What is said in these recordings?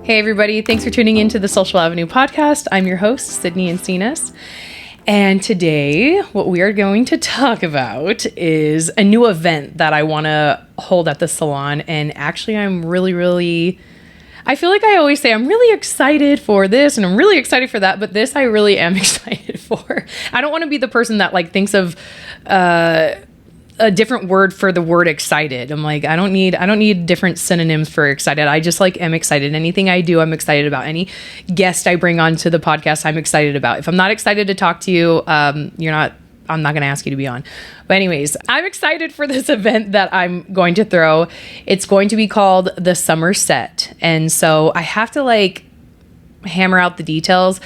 Hey everybody, thanks for tuning into the Social Avenue podcast. I'm your host, Sydney Encinas. And today, what we are going to talk about is a new event that I want to hold at the salon. And actually, I feel like I always say I'm really excited for this and I'm really excited for that, but this I really am excited for. I don't want to be the person that thinks of a different word for the word excited. I'm like, I don't need different synonyms for excited. I just am excited. Anything I do, I'm excited about. Any guest I bring onto the podcast, I'm excited about. If I'm not excited to talk to you, I'm not going to ask you to be on. But anyways, I'm excited for this event that I'm going to throw. It's going to be called the Summer Set. And so I have to hammer out the details,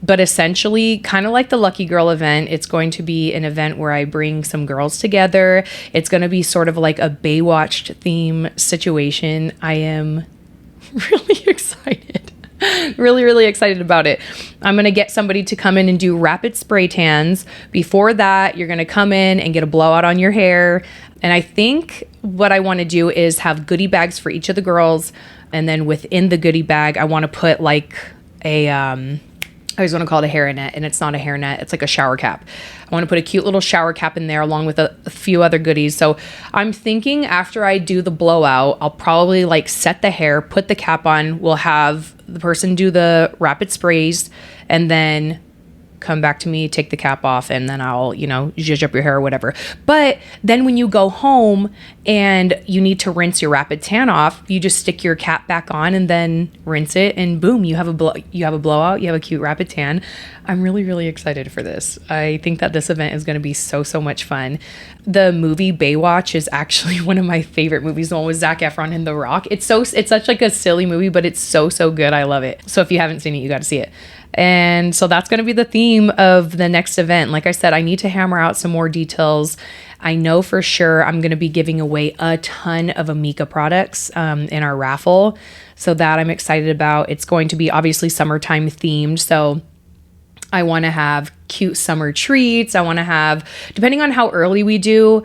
but essentially kind of like the Lucky Girl event, it's going to be an event where I bring some girls together. It's going to be sort of like a Baywatch theme situation. I am really excited. Really excited about it. I'm going to get somebody to come in and do rapid spray tans. Before that, you're going to come in and get a blowout on your hair. And I think what I want to do is have goodie bags for each of the girls. And then within the goodie bag, I want to put I always want to call it a hairnet, and it's not a hairnet. It's like a shower cap. I want to put a cute little shower cap in there along with a few other goodies. So I'm thinking after I do the blowout, I'll probably set the hair, put the cap on. We'll have the person do the rapid sprays and then come back to me, take the cap off, and then I'll, zhuzh up your hair or whatever. But then when you go home and you need to rinse your rapid tan off, you just stick your cap back on and then rinse it, and boom, you have a blowout, you have a cute rapid tan. I'm really excited for this. I think that this event is going to be so much fun. The movie Baywatch is actually one of my favorite movies, the one with Zac Efron and The Rock. It's such a silly movie, but it's so good. I love it. So if you haven't seen it, you got to see it. And so that's going to be the theme of the next event. Like I said, I need to hammer out some more details. I know for sure I'm going to be giving away a ton of Amika products in our raffle. So that I'm excited about. It's going to be obviously summertime themed. So I want to have cute summer treats. I want to have, depending on how early we do,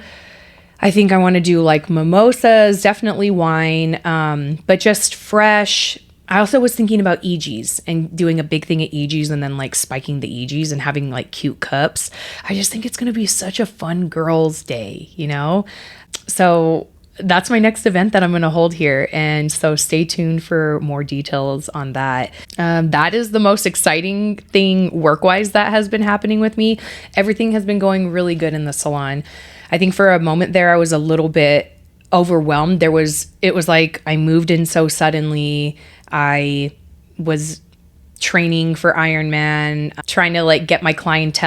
I think I want to do mimosas, definitely wine, but just fresh. I also was thinking about EGs and doing a big thing at EGs and then spiking the EGs and having cute cups. I just think it's going to be such a fun girls' day, So that's my next event that I'm going to hold here. And so stay tuned for more details on that. That is the most exciting thing work-wise that has been happening with me. Everything has been going really good in the salon. I think for a moment there, I was a little bit overwhelmed. It was like I moved in so suddenly. I was training for Ironman, trying to get my clients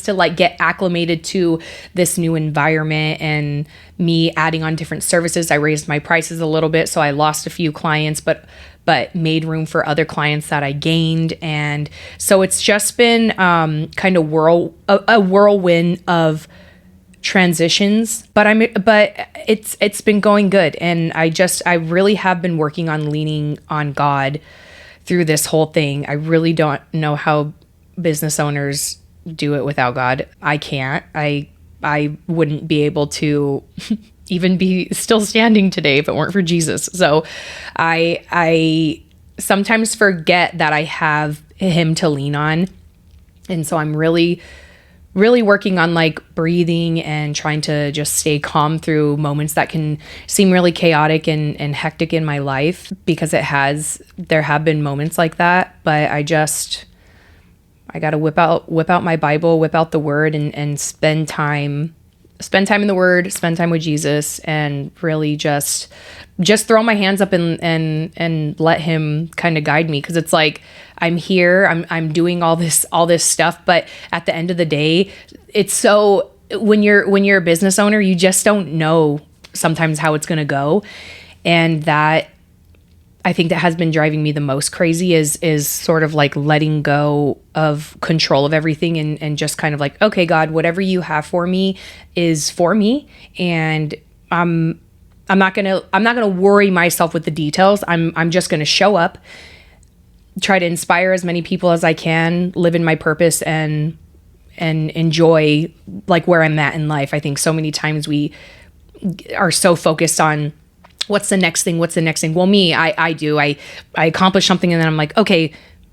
to get acclimated to this new environment and me adding on different services. I raised my prices a little bit, so I lost a few clients, but made room for other clients that I gained. And so it's just been kind of a whirlwind of transitions, but it's been going good. And I really have been working on leaning on God through this whole thing. I really don't know how business owners do it without God. I can't. I wouldn't be able to even be still standing today if it weren't for Jesus. So I sometimes forget that I have him to lean on. And so I'm really working on breathing and trying to just stay calm through moments that can seem really chaotic and hectic in my life, because there have been moments like that. But I got to whip out my Bible, whip out the word and spend time in the word, spend time with Jesus, and really just throw my hands up and let him kind of guide me. Cause it's I'm here, I'm doing all this stuff. But at the end of the day, it's so, when you're a business owner, you just don't know sometimes how it's going to go. And that, I think that has been driving me the most crazy is sort of letting go of control of everything and just kind of okay, God, whatever you have for me is for me. And I'm not going to worry myself with the details. I'm just going to show up, try to inspire as many people as I can, live in my purpose and enjoy where I'm at in life. I think so many times we are so focused on what's the next thing? What's the next thing? Well, me, I do. I accomplish something and then I'm like, okay,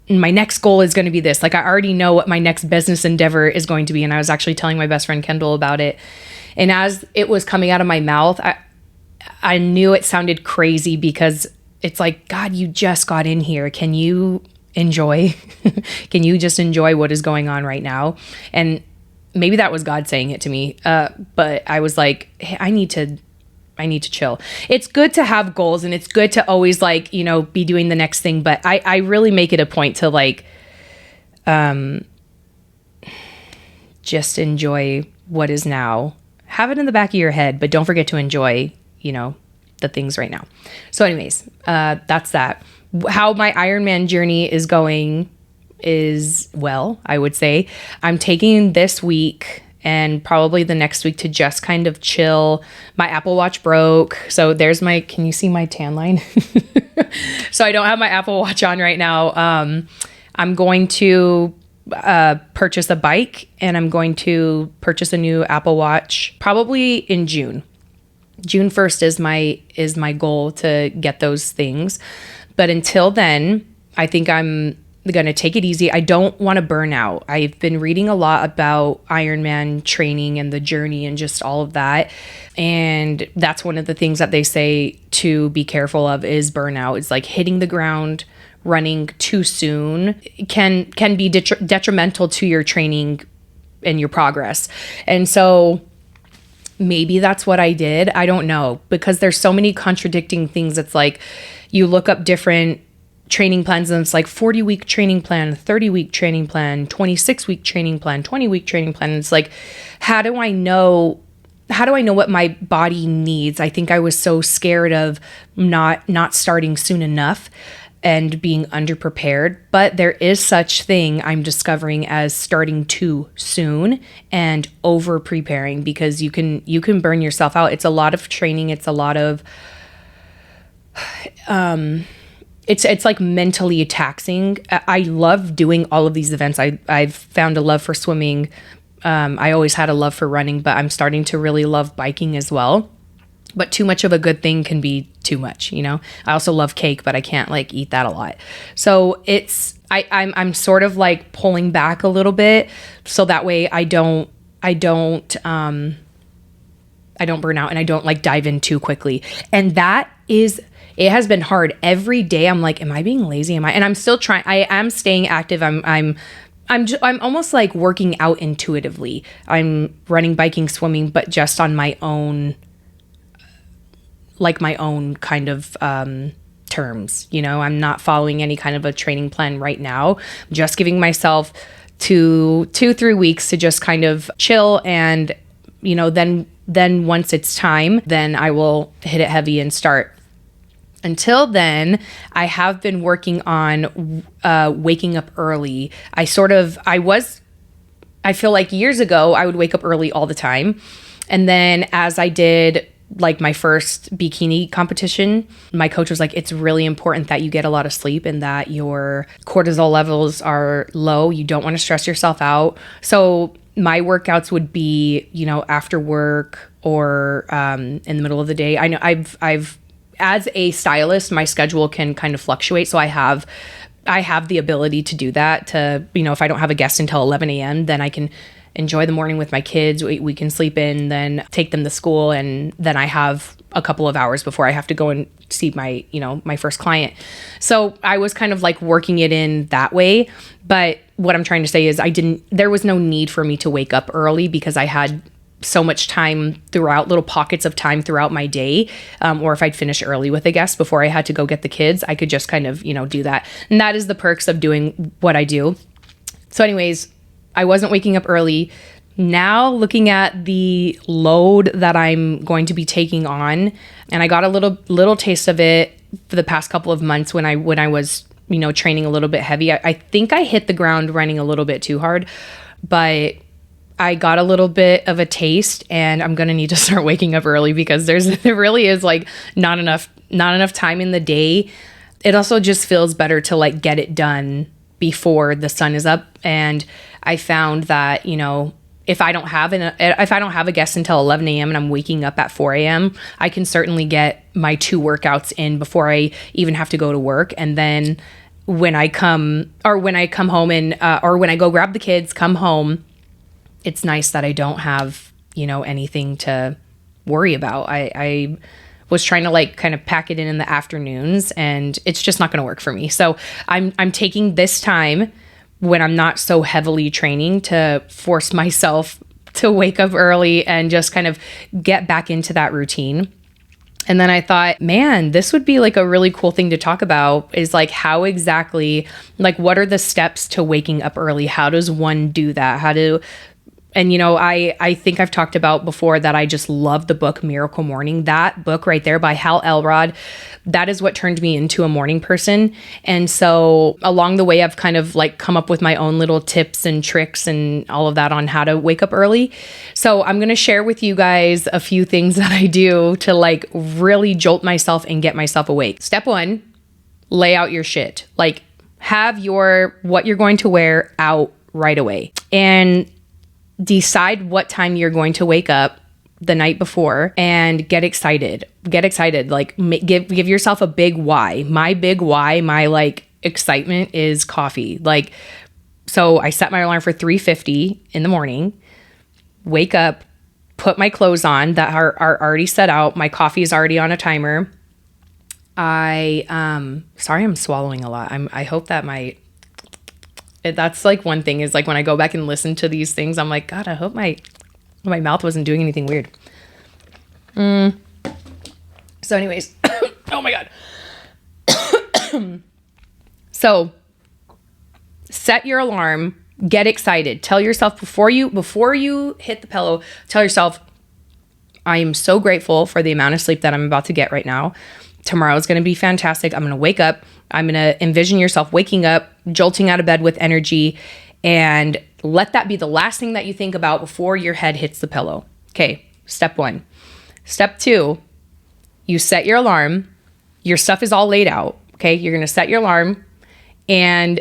my next goal is going to be this. Like I already know what my next business endeavor is going to be. And I was actually telling my best friend Kendall about it. And as it was coming out of my mouth, I knew it sounded crazy because it's like, God, you just got in here. Can you enjoy? Can you just enjoy what is going on right now? And maybe that was God saying it to me. But I was like, hey, I need to chill. It's good to have goals and it's good to always like, be doing the next thing. But I really make it a point to like, just enjoy what is now. Have it in the back of your head, but don't forget to enjoy, the things right now. So anyways, that's that. How my Ironman journey is going is, well, I would say I'm taking this week and probably the next week to just kind of chill. My Apple Watch broke. So there's can you see my tan line? So I don't have my Apple Watch on right now. I'm going to purchase a bike and I'm going to purchase a new Apple Watch probably in June. June 1st is my goal to get those things. But until then, I think I'm going to take it easy. I don't want to burn out. I've been reading a lot about Ironman training and the journey and just all of that. And that's one of the things that they say to be careful of is burnout. It's like hitting the ground running too soon can be detrimental to your training and your progress. And so maybe that's what I did. I don't know, because there's so many contradicting things. It's like you look up different training plans and it's like 40-week training plan, 30-week training plan, 26-week training plan, 20-week training plan. And it's like, how do I know what my body needs? I think I was so scared of not starting soon enough and being underprepared. But there is such thing I'm discovering as starting too soon and over preparing, because you can burn yourself out. It's a lot of training. It's a lot of it's like mentally taxing. I love doing all of these events. I've found a love for swimming. I always had a love for running, but I'm starting to really love biking as well. But too much of a good thing can be too much, I also love cake, but I can't like eat that a lot. So I'm sort of like pulling back a little bit so that way I don't burn out and I don't like dive in too quickly. And it has been hard. Every day I'm like, am I being lazy? And I'm still trying. I am staying active. I'm almost like working out intuitively. I'm running, biking, swimming, but just on my own kind of terms. I'm not following any kind of a training plan right now. I'm just giving myself 2-3 weeks to just kind of chill, and then once it's time, then I will hit it heavy and start. Until then, I have been working on waking up early. I feel like years ago, I would wake up early all the time. And then as I did like my first bikini competition, my coach was like, it's really important that you get a lot of sleep and that your cortisol levels are low. You don't want to stress yourself out. So my workouts would be, after work or in the middle of the day. I know I've as a stylist, my schedule can kind of fluctuate. So I have the ability to do that, to, if I don't have a guest until 11 a.m., then I can enjoy the morning with my kids. We can sleep in, then take them to school. And then I have a couple of hours before I have to go and see my first client. So I was kind of like working it in that way. But what I'm trying to say is there was no need for me to wake up early, because I had so much time throughout, little pockets of time throughout my day. Or if I'd finish early with a guest before I had to go get the kids, I could just kind of, do that. And that is the perks of doing what I do. So anyways, I wasn't waking up early. Now looking at the load that I'm going to be taking on, and I got a little taste of it for the past couple of months when I was, training a little bit heavy. I think I hit the ground running a little bit too hard, but I got a little bit of a taste, and I'm going to need to start waking up early, because there really is like not enough time in the day. It also just feels better to like get it done before the sun is up. And I found that, if I don't have a guest until 11 a.m. and I'm waking up at 4 a.m., I can certainly get my 2 workouts in before I even have to go to work. And then when I come home and or when I go grab the kids, come home, it's nice that I don't have, anything to worry about. I was trying to like kind of pack it in the afternoons, and it's just not going to work for me. So I'm taking this time when I'm not so heavily training to force myself to wake up early and just kind of get back into that routine. And then I thought, man, this would be like a really cool thing to talk about, is like how exactly, like what are the steps to waking up early? How does one do that? And I think I've talked about before that I just love the book Miracle Morning. That book right there by Hal Elrod, that is what turned me into a morning person. And so along the way, I've kind of like come up with my own little tips and tricks and all of that on how to wake up early. So I'm going to share with you guys a few things that I do to like really jolt myself and get myself awake. Step 1, lay out your shit. Like have what you're going to wear out right away. And decide what time you're going to wake up the night before and get excited. Like give yourself a big why. My big why, my like excitement is coffee. Like, so I set my alarm for 3:50 in the morning, wake up, put my clothes on that are already set out. My coffee is already on a timer. Sorry, I'm swallowing a lot. I hope that that's like one thing is like when I go back and listen to these things, I'm like, God, I hope my mouth wasn't doing anything weird. So anyways, oh my God. So set your alarm, get excited. Tell yourself before you hit the pillow, tell yourself, I am so grateful for the amount of sleep that I'm about to get right now. Tomorrow's going to be fantastic. I'm going to wake up. I'm going to envision yourself waking up, jolting out of bed with energy, and let that be the last thing that you think about before your head hits the pillow. Okay, step 1. Step 2, you set your alarm. Your stuff is all laid out. Okay, you're going to set your alarm. And,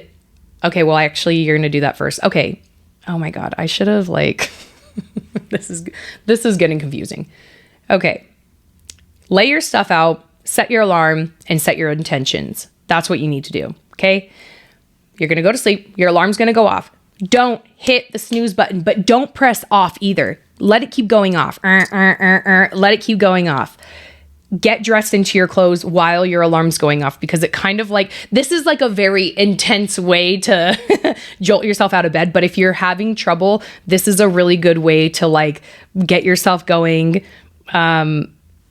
okay, well, actually, you're going to do that first. Okay. Oh my God, I should have like, this is getting confusing. Okay, lay your stuff out. Set your alarm and set your intentions. That's what you need to do, okay? You're going to go to sleep. Your alarm's going to go off. Don't hit the snooze button, but don't press off either. Let it keep going off. Let it keep going off. Get dressed into your clothes while your alarm's going off, because it kind of like, this is like a very intense way to jolt yourself out of bed. But if you're having trouble, this is a really good way to like get yourself going,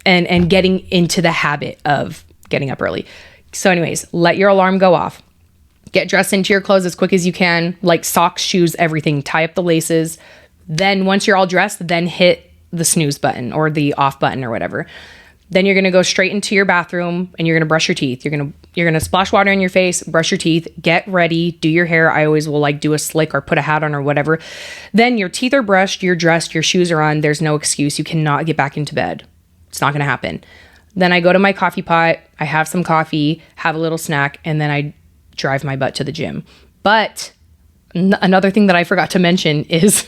and getting into the habit of getting up early. So anyways, let your alarm go off. Get dressed into your clothes as quick as you can, like socks, shoes, everything. Tie up the laces. Then once you're all dressed, then hit the snooze button or the off button or whatever. Then you're going to go straight into your bathroom and you're going to brush your teeth. You're going to splash water in your face, brush your teeth, get ready, do your hair. I always will like do a slick or put a hat on or whatever. Then your teeth are brushed, you're dressed, your shoes are on. There's no excuse. You cannot get back into bed. It's not going to happen. Then I go to my coffee pot, I have some coffee, have a little snack, and then I drive my butt to the gym. But another thing that I forgot to mention is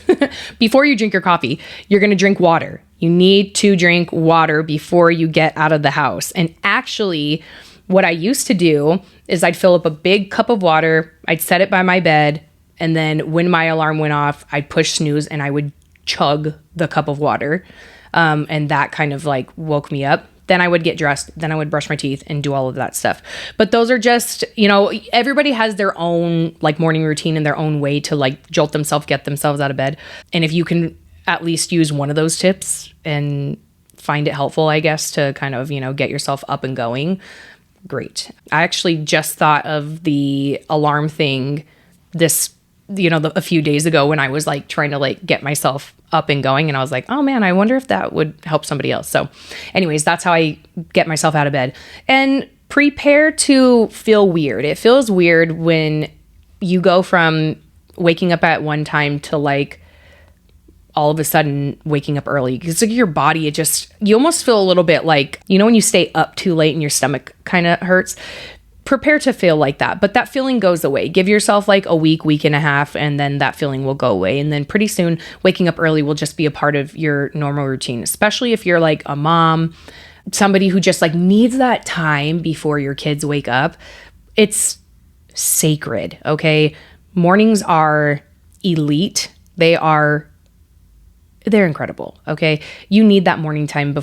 before you drink your coffee, you're going to drink water. You need to drink water before you get out of the house. And actually, what I used to do is I'd fill up a big cup of water, I'd set it by my bed, and then when my alarm went off, I'd push snooze and I would chug the cup of water. And that kind of like woke me up. Then I would get dressed, then I would brush my teeth and do all of that stuff. But those are just, everybody has their own like morning routine and their own way to like jolt themselves, get themselves out of bed. And if you can at least use one of those tips and find it helpful, I guess, to kind of, get yourself up and going, great. I actually just thought of the alarm thing a few days ago when I was like trying to like get myself up and going, and I was like, oh man, I wonder if that would help somebody else. So anyways, that's how I get myself out of bed. And prepare to feel weird. It feels weird when you go from waking up at one time to like all of a sudden waking up early, because like your body, you almost feel a little bit like, when you stay up too late and your stomach kind of hurts. prepare to feel like that, but that feeling goes away. Give yourself like a week and a half, and then that feeling will go away. And then pretty soon waking up early will just be a part of your normal routine, especially if you're like a mom, somebody who just like needs that time before your kids wake up. It's sacred. Okay. Mornings are elite. They're incredible. Okay. You need that morning time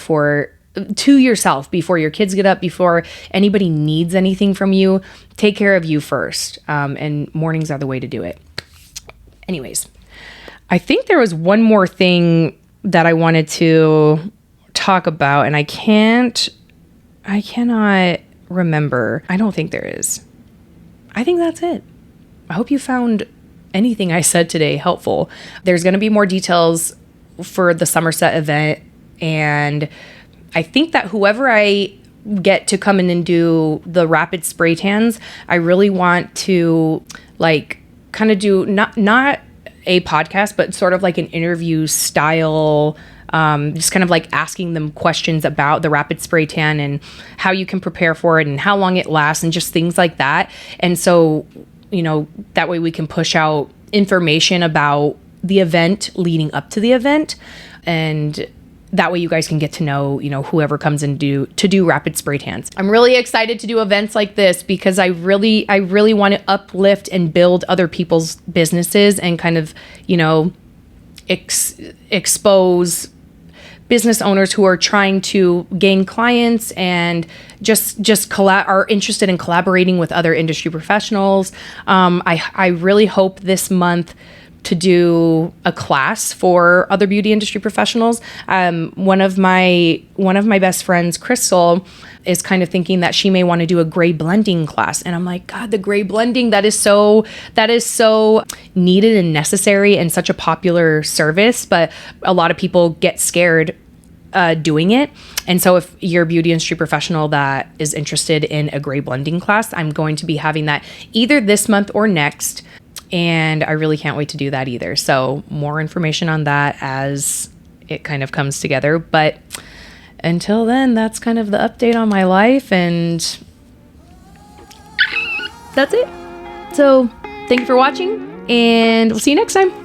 to yourself, before your kids get up, before anybody needs anything from you. Take care of you first. And mornings are the way to do it. Anyways, I think there was one more thing that I wanted to talk about, and I cannot remember. I don't think there is. I think that's it. I hope you found anything I said today helpful. There's going to be more details for the Somerset event, and I think that whoever I get to come in and do the rapid spray tans, I really want to like kind of do not a podcast, but sort of like an interview style, just kind of like asking them questions about the rapid spray tan and how you can prepare for it and how long it lasts and just things like that. And so, that way we can push out information about the event leading up to the event, and that way you guys can get to know, whoever comes in to do rapid spray tans. I'm really excited to do events like this because I really want to uplift and build other people's businesses and kind of, expose business owners who are trying to gain clients and are interested in collaborating with other industry professionals. I really hope this month to do a class for other beauty industry professionals. One of my best friends, Crystal, is kind of thinking that she may want to do a gray blending class. And I'm like, God, the gray blending, that is so needed and necessary and such a popular service, but a lot of people get scared doing it. And so if you're a beauty industry professional that is interested in a gray blending class, I'm going to be having that either this month or next. And I really can't wait to do that either. So more information on that as it kind of comes together. But until then, that's kind of the update on my life. And that's it. So thank you for watching, and we'll see you next time.